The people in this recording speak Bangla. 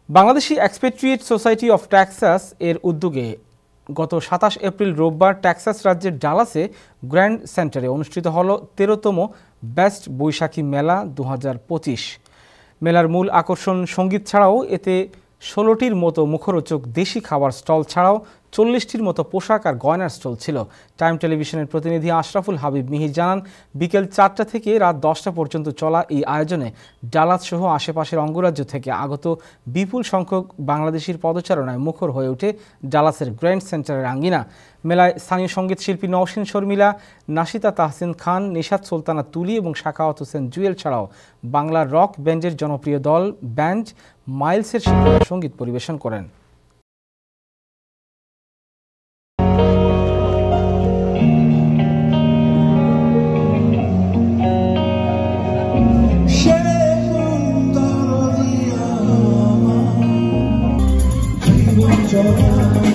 বাংলাদেশি এক্সপেট্রিয়েট সোসাইটি অফ টেক্সাস এর উদ্যোগে গত ২৭ এপ্রিল রোববার টেক্সাস রাজ্যের ডালাসে গ্র্যান্ড সেন্টারে অনুষ্ঠিত হল ১৩তম বেস্ট বৈশাখী মেলা ২০২৫। মেলার মূল আকর্ষণ সঙ্গীত ছাড়াও এতে ১৬টির মতো মুখরোচক দেশি খাবার স্টল ছাড়াও ৪০টির মতো পোশাক আর গয়নার স্টল ছিল। টাইম টেলিভিশনের প্রতিনিধি আশরাফুল হাবিব মিহির জানান, বিকেল ৪টা থেকে রাত ১০টা পর্যন্ত চলা এই আয়োজনে ডালাস সহ আশেপাশের অঙ্গরাজ্য থেকে আগত বিপুল সংখ্যক বাংলাদেশির পদচারণায় মুখর হয়ে ওঠে ডালাসের গ্র্যান্ড সেন্টারের আঙ্গিনা। মেলায় স্থানীয় সঙ্গীত শিল্পী নওশীন শর্মিলা, নাশিতা তাহসিন খান, নিশাত সুলতানা তুলি এবং সাখাওয়াত হোসেন জুয়েল ছাড়াও বাংলার রক ব্যান্ডের জনপ্রিয় দল ব্যান্ড মাইলসের শিল্পীরা সঙ্গীত পরিবেশন করেন। Joy.